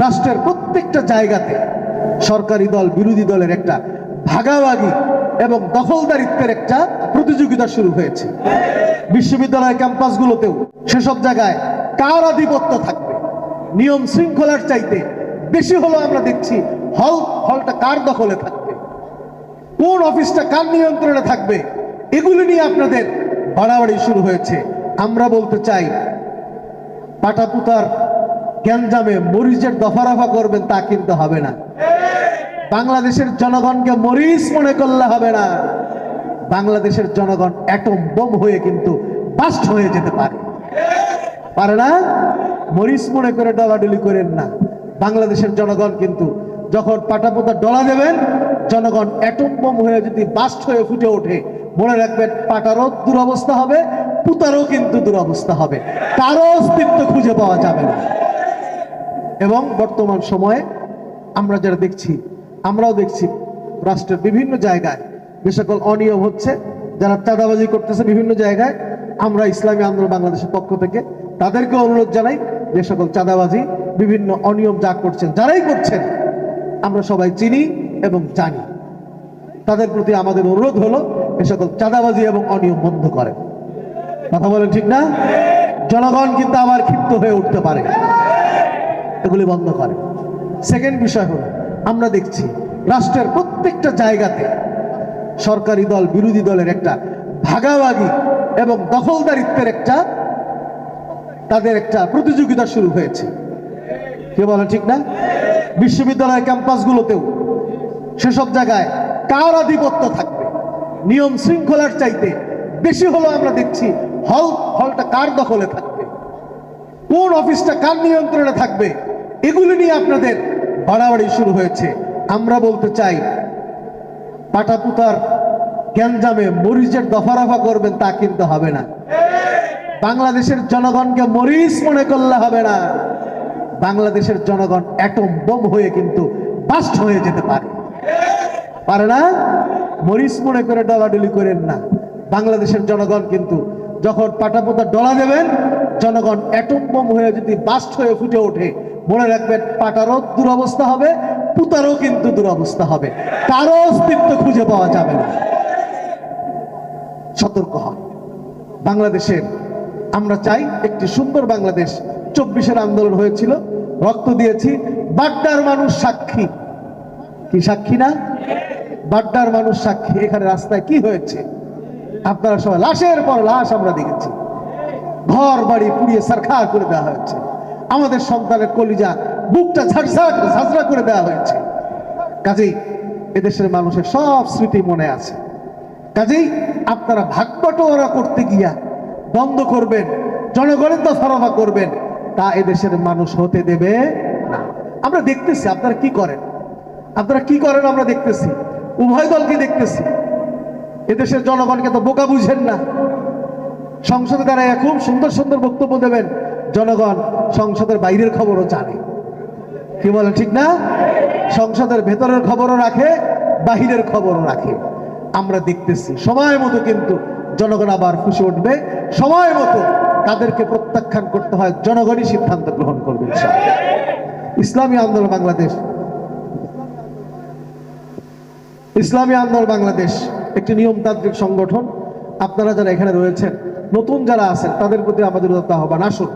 রাষ্ট্রের প্রত্যেকটা জায়গাতে সরকারি দল বিরোধী দলের একটা ভাগাভাগি এবং দখলদারিত্বের একটা প্রতিযোগিতা শুরু হয়েছে। বিশ্ববিদ্যালয় ক্যাম্পাসগুলোতেও সেসব জায়গায় কার আধিপত্য থাকবে, নিয়ম শৃঙ্খলার চাইতে বেশি হলো আমরা দেখছি হলটা কার দখলে থাকবে, কোন অফিসটা কার নিয়ন্ত্রণে থাকবে, এগুলো নিয়ে আপনাদের বাড়াবাড়ি শুরু হয়েছে। আমরা বলতে চাই, পাটাপুতার গ্যাঞ্জামে মরিচের দফারফা করবেন তা কিন্তু হবে না। বাংলাদেশের জনগণকে মরিচ মনে করলে হবে না। বাংলাদেশের জনগণ অ্যাটম বোম হয়ে কিন্তু বাস্ট হয়ে যেতে পারে না। মরিচ মনে করে ডলাডলি করেন না। বাংলাদেশের জনগণ কিন্তু যখন পাটাপুতা ডলা দেবেন, জনগণ অ্যাটম বোম হয়ে যদি বাস্ট হয়ে ফুটে ওঠে, মনে রাখবেন পাটারও দুরবস্থা হবে, পুতারও কিন্তু দুরবস্থা হবে, কারো অস্তিত্ব খুঁজে পাওয়া যাবে না। এবং বর্তমান সময়ে আমরা যারা দেখছি, আমরাও দেখছি রাষ্ট্রের বিভিন্ন জায়গায় যে সকল অনিয়ম হচ্ছে, যারা চাঁদাবাজি করতেছে বিভিন্ন জায়গায়, আমরা ইসলামী আন্দোলন বাংলাদেশের পক্ষ থেকে তাদেরকে অনুরোধ জানাই, যে সকল চাঁদাবাজি বিভিন্ন অনিয়ম যা করছেন, যারাই করছেন আমরা সবাই চিনি এবং জানি, তাদের প্রতি আমাদের অনুরোধ হলো এ সকল চাঁদাবাজি এবং অনিয়ম বন্ধ করেন। কথা বলেন ঠিক না? জনগণ কিন্তু আবার ক্ষিপ্ত হয়ে উঠতে পারে, এগুলি বন্ধ করে। সেকেন্ড বিষয় হলো, আমরা দেখছি রাষ্ট্রের প্রত্যেকটা জায়গাতে সরকারি দল বিরোধী দলের একটা ভাগাভাগি এবং দখলদারিত্বের একটা তাদের একটা প্রতিযোগিতা শুরু হয়েছে। কে বলে ঠিক না? বিশ্ববিদ্যালয় ক্যাম্পাসগুলোতেও সেসব জায়গায় কার আধিপত্য থাকবে, নিয়ম শৃঙ্খলার চাইতে বেশি হলো আমরা দেখছি হলটা কার দখলে থাকবে, কোন অফিসটা কার নিয়ন্ত্রণে থাকবে, এগুলো নিয়ে আপনাদের বাড়াবাড়ি শুরু হয়েছে। আমরা বলতে চাই, পাটাপুতার গ্যাঞ্জামে মরিচের দফারফা করবেন তা কিন্তু হবে না। বাংলাদেশের জনগণকে মরিচ মনে করলে হবে না। বাংলাদেশের জনগণ অ্যাটম বোম হয়ে কিন্তু বাস্ট হয়ে যেতে পারে না। মরিচ মনে করে ডলাডলি করেন না। বাংলাদেশের জনগণ কিন্তু যখন পাটাপুতা ডলা দেবেন, জনগণ অ্যাটম বোম হয়ে যদি বাস্ট হয়ে ফুটে ওঠে, মনে রাখবেন পাটারও দুরবস্থা হবে, পুতারও কিন্তু দুরবস্থা হবে, কারো অস্তিত্ব খুঁজে পাওয়া যাবে না। সতর্ক হন। বাংলাদেশের আমরা চাই একটি সুন্দর বাংলাদেশ। 24-এর আন্দোলন হয়েছিল, রক্ত দিয়েছি, বাড্ডার মানুষ সাক্ষী। কি সাক্ষী না? বাড্ডার মানুষ সাক্ষী। এখানে রাস্তায় কি হয়েছে আপনারা সবাই, লাশের পর লাশ আমরা দেখেছি, ঘর বাড়ি পুড়িয়ে সারখার করে দেওয়া হয়েছে, আমাদের সন্তানের কলিজা বুকটা ঝাঁঝরা করে দেওয়া হয়েছে। কাজেই এদেশের মানুষের সব স্মৃতি মনে আছে। কাজেই আপনারা ভাগবাটোয়ারা করতে গিয়া বন্ধ করবেন, জনগণের দফারফা করবেন, তা এদেশের মানুষ হতে দেবে না। আমরা দেখতেছি আপনারা কি করেন, আমরা দেখতেছি, উভয় দলকে দেখতেছি। এদেশের জনগণকে তো বোকা বুঝেন না। সংসদে দাঁড়ায় খুব সুন্দর সুন্দর বক্তব্য দেবেন, জনগণ সংসদের বাইরের খবরও জানে। কি বলে ঠিক না? সংসদের ভেতরের খবরও রাখে, বাহিরের খবরও রাখে। আমরা দেখতেছি সময় মতো কিন্তু জনগণ আবার ফুসে উঠবে, সময় মতো তাদেরকে প্রত্যাখ্যান করতে হয়, জনগণই সিদ্ধান্ত গ্রহণ করবে ইনশাআল্লাহ। ইসলামী আন্দোলন বাংলাদেশ একটি নিয়মতান্ত্রিক সংগঠন। আপনারা যারা এখানে রয়েছেন, নতুন যারা আছেন, তাদের প্রতি আমাদের আহ্বান, আসুন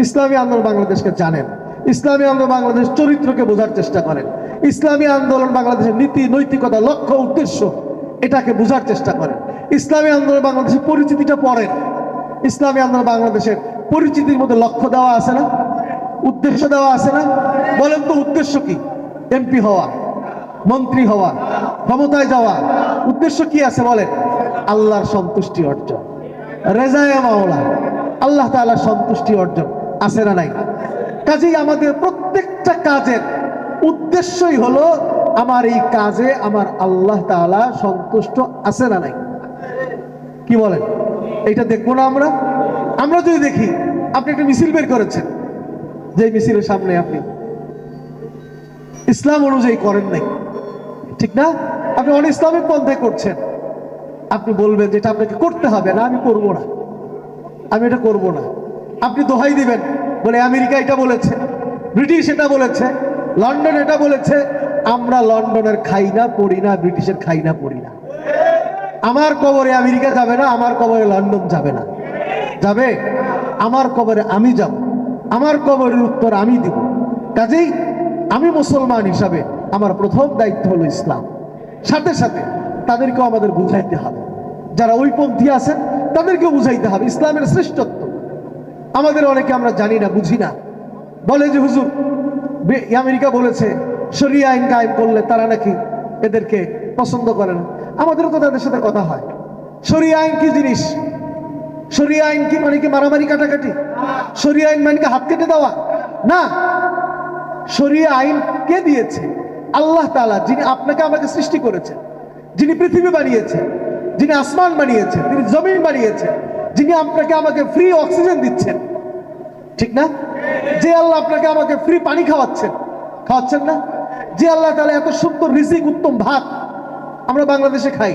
ইসলামী আন্দোলন বাংলাদেশকে জানেন, ইসলামী আন্দোলন বাংলাদেশ চরিত্রকে বোঝার চেষ্টা করেন, ইসলামী আন্দোলন বাংলাদেশের নীতি নৈতিকতা লক্ষ্য উদ্দেশ্য এটাকে বোঝার চেষ্টা করেন। ইসলামী আন্দোলন বাংলাদেশের পরিচিতিটা পড়েন। ইসলামী আন্দোলন বাংলাদেশের পরিচিতির মধ্যে লক্ষ্য দেওয়া আছে না, উদ্দেশ্য দেওয়া আছে না? বলেন তো উদ্দেশ্য কি? এমপি হওয়া, মন্ত্রী হওয়া, ক্ষমতায় যাওয়া, উদ্দেশ্য কি আছে বলেন? আল্লাহর সন্তুষ্টি অর্জন, রেজায়ে মাওলা, আল্লাহ তাআলার সন্তুষ্টি অর্জন আছে না নাই? কাজেই আমাদের প্রত্যেকটা কাজের উদ্দেশ্যই হলো আমার এই কাজে আমার আল্লাহ তাআলা সন্তুষ্ট আছে না নাই? কি বলেন? এটা দেখবো না আমরা যদি দেখি আপনি একটা মিছিল বের করেছেন, যে মিছিলের সামনে আপনি ইসলাম অনুযায়ী করেন নাই, ঠিক না? আপনি অন ইসলামিক পন্থায় করছেন, আপনি বলবেন যে এটা আপনাকে করতে হবে না, আমি করব না, আমি এটা করব না। আপনি দোহাই দিবেন, বলে আমেরিকা এটা বলেছে, ব্রিটিশ এটা বলেছে, লন্ডন এটা বলেছে, আমরা লন্ডনের খাই না পড়ি না, ব্রিটিশের খাই না পড়ি না। আমার কবরে আমেরিকা যাবে না, আমার কবরে লন্ডন যাবে না। যাবে? আমার কবরে আমি যাব, আমার কবরের উত্তর আমি দিব। কাজেই আমি মুসলমান হিসাবে আমার প্রথম দায়িত্ব হলো ইসলাম। সাথে সাথে তাদেরকেও আমাদের বুঝাইতে হবে, যারা ওই পন্থী আছেন তাদেরকেও বুঝাইতে হবে ইসলামের শ্রেষ্ঠত্ব। আমাদের অনেকে আমরা জানি না, বুঝি না, বলে যে হুজুর আমেরিকা বলেছে শরিয়া আইন কায়েম করলে তারা নাকি এদেরকে পছন্দ করে না। আমাদেরও তো তাদের সাথে কথা হয়। শরিয়া আইন কি জিনিস? শরিয়া আইন কি মানে কি মারামারি কাটাকাটি? শরিয়া আইন মানে কি হাত কেটে দেওয়া? না। শরিয়া আইন কে দিয়েছে? আল্লাহ তাআলা, যিনি আপনাকে আমাকে সৃষ্টি করেছেন, যিনি পৃথিবী বানিয়েছেন, যিনি আসমান বানিয়েছেন, তিনি জমিন বানিয়েছেন, যিনি আপনাকে আমাকে ফ্রি অক্সিজেন দিচ্ছেন, ঠিক না? যে আল্লাহ আপনাকে আমাকে ফ্রি পানি খাওয়াচ্ছেন না? যে আল্লাহ তাআলা এত সুন্দর রিজিক, উত্তম ভাত আমরা বাংলাদেশে খাই,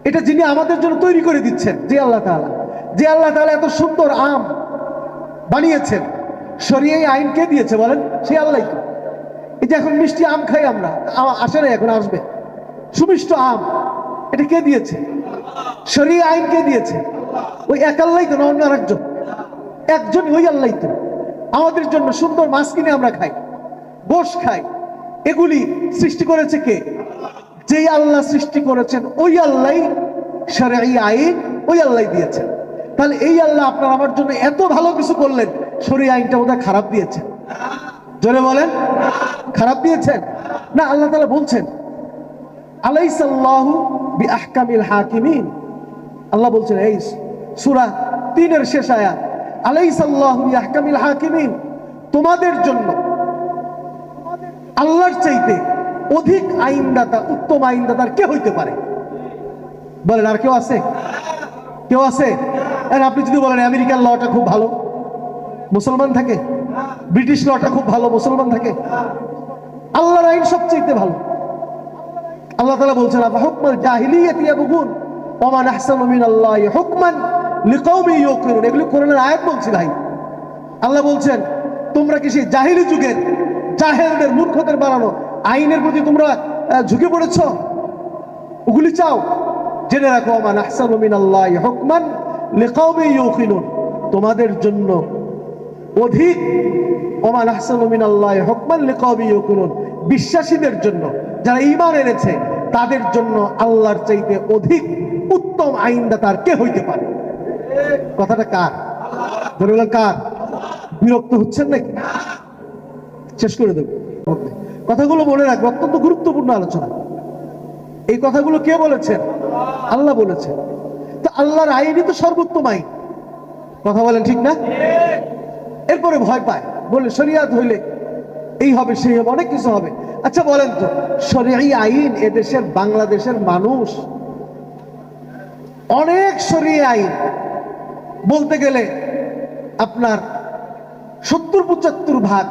এটা যিনি আমাদের জন্য তৈরি করে দিচ্ছেন, যে আল্লাহ তাআলা, যে আল্লাহ তাআলা এত সুন্দর আম বানিয়েছেন, শরিয়া আইন কে দিয়েছে বলেন? সেই আল্লাহ। এই যে এখন মিষ্টি আম খাই আমরা, আসে না, এখন আসবে সুমিষ্ট আম, এটা কে দিয়েছে? শরিয়া আইন কে দিয়েছে? ওই এক আল্লাহ তো, না অন্য আরেকজন? একজন, ওই আল্লাহ তো। আমাদের জন্য সুন্দর মাছ কিনে আমরা খাই, গোশ খাই, এগুলি সৃষ্টি করেছে কে? যেই আল্লাহ সৃষ্টি করেছেন ওই আল্লাহ শরিয়া আইন ওই আল্লাহ দিয়েছেন। তাহলে এই আল্লাহ আপনার আমার জন্য এত ভালো কিছু করলেন, শরিয়া আইনটা বোধহয় খারাপ দিয়েছেন? জোরে বলেন, খারাপ দিয়েছেন? না, আল্লাহ তাআলা বলছেন আলাইসাল্লাহু বিআহকামিল হাকিমিন। আল্লাহ বলছেন এই সূরা 3 এর শেষ আয়াত, আলাইসাল্লাহু বিআহকামিল হাকিমিন, তোমাদের জন্য আল্লাহর চাইতে অধিক আইনদাতা, উত্তম আইনদাতার কে হইতে পারে? বলেন, আর কেউ আছে? কেউ আছে? আর আপনি যদি বলেন আমেরিকান লটা খুব ভালো, মুসলমান থাকে, ব্রিটিশ লটা খুব ভালো, মুসলমান থাকে, আল্লাহর আইন সবচেয়ে ভালো। আল্লাহ তাআলা বলছেন আফা হুকমাল জাহিলিয়াতি ইয়াবগুন ওয়া মান আহসানু মিনাল্লাহি হুকমান লিকাওমি ইউকিনুন। এগুলো কোরআনের আয়াত বলছি ভাই। আল্লাহ বলছেন তোমরা কি সেই জাহিলি যুগের জাহেলদের, মূর্খদের বানানো আইনের প্রতি তোমরা ঝুঁকে পড়েছো? ওগুলি চাও? জেনে রাখো ওয়া মান আহসানু মিনাল্লাহি হুকমান লিকাওমি ইউকিনুন, তোমাদের জন্য অধিক, ওয়া মান আহসানু মিনাল্লাহি হুকমান লিকাওমি ইউকিনুন, বিশ্বাসীদের জন্য, যারা ঈমান এনেছে তাদের জন্য আল্লাহর চাইতে অধিক উত্তম আইনদাতার কে হইতে পারে? কথাটা কার? ধরে বলেন কার? বিরক্ত হচ্ছেন নাকি? শেষ করে দেব। কথাগুলো মনে রাখবে, অত্যন্ত গুরুত্বপূর্ণ আলোচনা। এই কথাগুলো কে বলেছেন? আল্লাহ বলেছেন। তো আল্লাহর আইনই তো সর্বোত্তম আইন। কথা বলেন, ঠিক না? এরপরে ভয় পায়, বলে শরিয়াত হইলে এই হবে, সেই হবে, অনেক কিছু হবে। আচ্ছা বলেন তো, শরিয়া আইন এদেশের বাংলাদেশের মানুষ অনেক শরিয়া আইন বলতে গেলে আপনার 70-75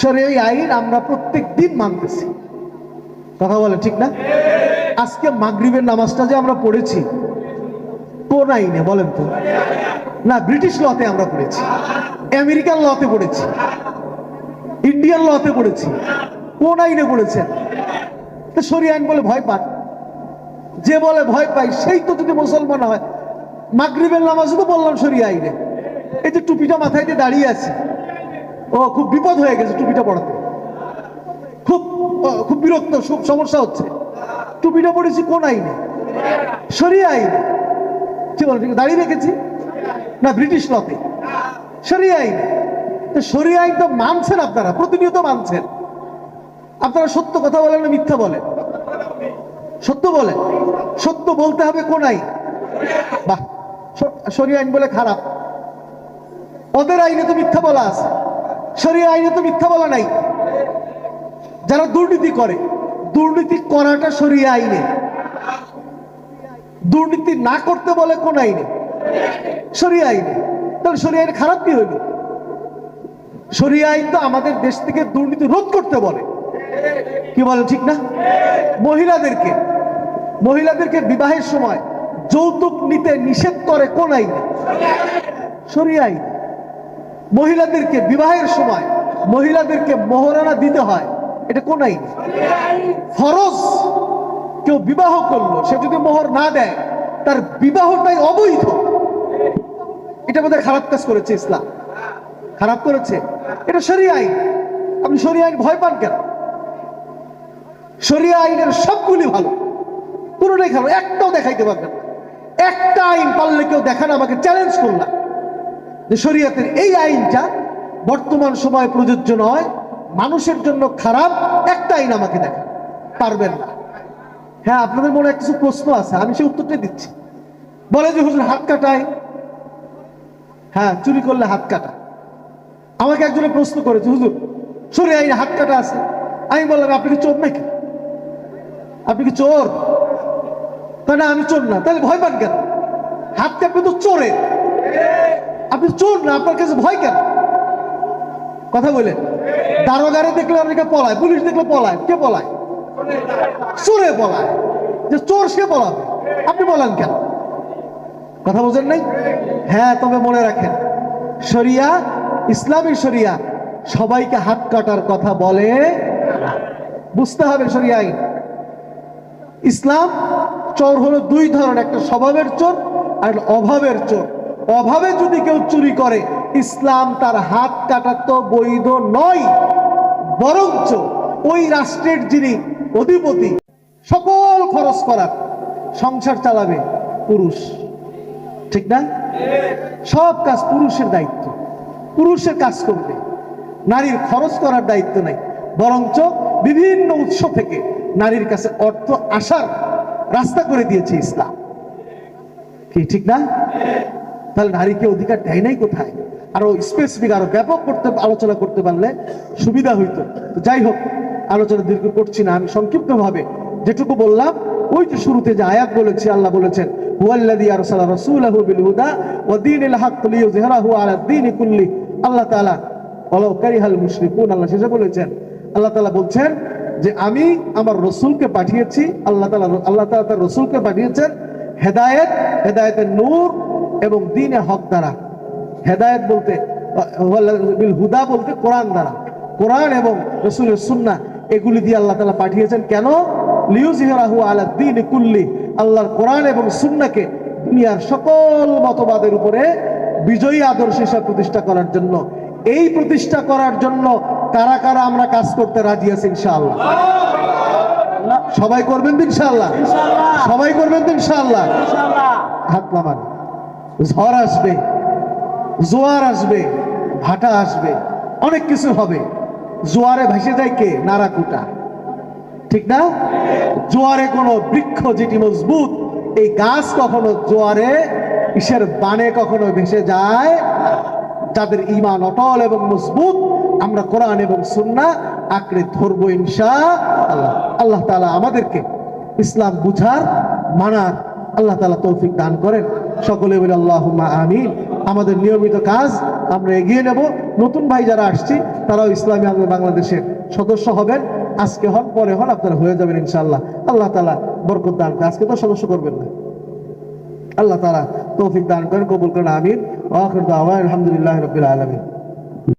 শরিয়া আইন আমরা প্রত্যেক দিন মানতেছি। কথা বলে, ঠিক না? আজকে মাগরিবের নামাজটা যে আমরা পড়েছি কোন আইনে বলেন তো? না, ব্রিটিশ লতে আমরা পড়েছি, আমেরিকান লতে পড়েছি, ইন্ডিয়ান লতে পড়েছি। কোন আইনে পড়েছেন? তো শরিয়া আইন বলে ভয় পান। যে বলে ভয় পাই সেই তো যদি মুসলমান হয়। মাগরিবের নামাজও তো বললাম শরিয়া আইনে। এই যে টুপিটা মাথায় দিয়ে দাঁড়িয়ে আছে, ও খুব বিপদ হয়ে গেছে টুপিটা পড়াতে, খুব বিরক্ত, খুব সমস্যা হচ্ছে। টুপিটা পড়েছি কোন আইনে? শরিয়া আইনে। কি বলেন, দাঁড়িয়ে রেখেছি না ব্রিটিশ লতে, শরিয়া আইনে। তো শরিয়া আইন তো মানছেন আপনারা, প্রতিনিয়ত মানছেন। আপনারা সত্য কথা বলেন না মিথ্যা বলেন? সত্য বলেন। সত্য বলতে হবে কোন আইন? বাহ, শরিয়া আইন বলে খারাপ। ওদের আইনে তো মিথ্যা বলা আছে, শরিয়া আইনে তো মিথ্যা বলা নাই। যারা দুর্নীতি করে, দুর্নীতি করাটা শরিয়া আইনে। দুর্নীতি না করতে বলে কোন আইনে? শরিয়া আইনে। তাহলে শরিয়া আইন খারাপ কি হইল? শরিয়া আইন তো আমাদের দেশ থেকে দুর্নীতি রোধ করতে বলে। কি বলে, ঠিক না? মহিলাদেরকে বিবাহের সময় যৌতুক নিতে নিষেধ করে কোন আইনে? শরিয়া আইন। মহিলাদেরকে বিবাহের সময় মহিলাদেরকে মোহরানা দিতে হয়, এটা কোন আইন? ফরজ। কেউ বিবাহ করলো, সে যদি মোহর না দেয় তার বিবাহটাই অবৈধ। এটা বোধহয় খারাপ কাজ করেছে ইসলাম, খারাপ করেছে। এটা শরিয়া আইন। আপনি শরিয়া আইন ভয় পান কেন? শরিয়া আইনের সবগুলি ভালো, কোনটাই খারাপ একটাও দেখাইতে পারবেন না। একটা আইন পারলে কেউ দেখান, আমাকে চ্যালেঞ্জ করলাম যে শরিয়াতের এই আইনটা বর্তমান সময়ে প্রযোজ্য নয়, মানুষের জন্য খারাপ, একটা আইন আমাকে দেখান। পারবেন না। হ্যাঁ, আপনাদের মনে কিছু প্রশ্ন আছে, আমি সেই উত্তরটাই দিচ্ছি। বলে যে হুজুর হাত কাটায়, হ্যাঁ চুরি করলে হাত কাটা। আমাকে একজনে প্রশ্ন করেছে, হুজুর শরিয়া আইনে হাত কাটা আছে। আমি বললাম আপনি কি চোর নাকি? আপনি কি চোর? না আমি চোর না। তাহলে ভয় পান কেন? হাত কাটবে তো চোরের, আপনি চোর না, আপনার কাছে ভয় কেন? কথা বলেন। দারোগারে দেখলে অনেকে পলায়, পুলিশ দেখলে পলায়। কে পলায়? চোরে পলায়। যে চোর সে পলাবে, আপনি বলেন কেন? কথা বোঝেন নাই? হ্যাঁ, তবে মনে রাখেন, শরিয়া, ইসলামী শরিয়া সবাইকে হাত কাটার কথা বলে। বুঝতে হবে শরিয়া আইন। ইসলাম চোর হলো দুই ধরনের, একটা স্বভাবের চোর আর অভাবের চোর। অভাবে যদি কেউ চুরি করে, ইসলাম তার হাত কাটা তো বৈধ নয়, বরঞ্চ ওই রাষ্ট্রের যিনি অধিপতি, সকল খরচ করার, সংসার চালাবে পুরুষ, ঠিক না? সব কাজ পুরুষের দায়িত্ব, পুরুষের কাজ করবে, নারীর খরচ করার দায়িত্ব নাই। বরঞ্চ বিভিন্ন উৎস থেকে নারীর কাছে অর্থ আসার রাস্তা করে দিয়েছে ইসলাম, কি ঠিক না? তাহলে নারীকে অধিকার দেয় নাই কোথায়? আরো স্পেসিফিক, আরো ব্যাপক করতে আলোচনা করতে পারলে সুবিধা হইতো। যাই হোক, আলোচনা দীর্ঘ করছি না, আমি সংক্ষিপ্ত ভাবে যেটুকু বললাম, ওই যে শুরুতে যে আয়াত বলেছি, আল্লাহ বলেছেন হুয়াল্লাযী আরসালা রাসূলাহু বিল হুদা ওয়া দীনিল হক লিইয়ুযহিরাহু আলা দ্বীনি কুল্লি। আল্লাহ তাআলা ওয়ালাউ কারিহাল মুশরিকুন, আল্লাহ শেষে বলেছেন, আল্লাহ তাআলা বলছেন যে আমি আমার রসুলকে পাঠিয়েছি, আল্লাহ তাআলা তার রসুলকে পাঠিয়েছেন হেদায়েত, হেদায়েতের নূর এবং দ্বীনে হক দ্বারা। হেদায়েত বলতে বিল হুদা বলতে কোরআন দ্বারা, কোরআন এবং রাসূলের সুন্নাহ এগুলি দিয়ে আল্লাহ তাআলা পাঠিয়েছেন। কেন? লিইয়ুযহিরাহু আলা দ্বীনি কুল্লি, আল্লাহর কোরআন এবং সুন্নাহকে দুনিয়ার সকল মতবাদের উপরে বিজয়ী আদর্শ হিসেবে প্রতিষ্ঠা করার জন্য। এই প্রতিষ্ঠা করার জন্য কারা কারা আমরা কাজ করতে রাজি আছি ইনশাআল্লাহ? সবাই করবেন তো ইনশাআল্লাহ? সবাই করবেন তো ইনশাআল্লাহ? হাত নামান। ঝড় আসবে, জোয়ার আসবে, ভাটা আসবে, অনেক কিছু হবে। জোয়ারে ভেসে যায় কে? নারাকুটা, ঠিক না? জোয়ারে কোনো বৃক্ষ যেটি মজবুত, এই গাছ কখনো জোয়ারে ইসের বানে কখনো ভেসে যায়। যাদের ঈমান অটল এবং মজবুত, আমরা কোরআন এবং সুন্নাহ আঁকড়ে ধরবো ইনশাআল্লাহ। আল্লাহ তাআলা আমাদেরকে ইসলাম বুঝার, মানার আল্লাহ তাআলা তৌফিক দান করেন। সকলে বলে আল্লাহুম্মা আমিন। আমাদের নিয়মিত কাজ আমরা এগিয়ে নেব। নতুন ভাই যারা আসছি, তারাও ইসলামী আন্দোলন বাংলাদেশের সদস্য হবেন। আজকে হন, পরে হন, আপনারা হয়ে যাবেন ইনশাআল্লাহ। আল্লাহ তাআলা বরকত দান করেন। আজকে তো সদস্য করবেন না, আল্লাহ তাআলা তৌফিক দান করেন, কবুল করেন, আমিন। ওয়া আখিরু দাওয়ানা আলহামদুলিল্লাহি রাব্বিল আলামিন।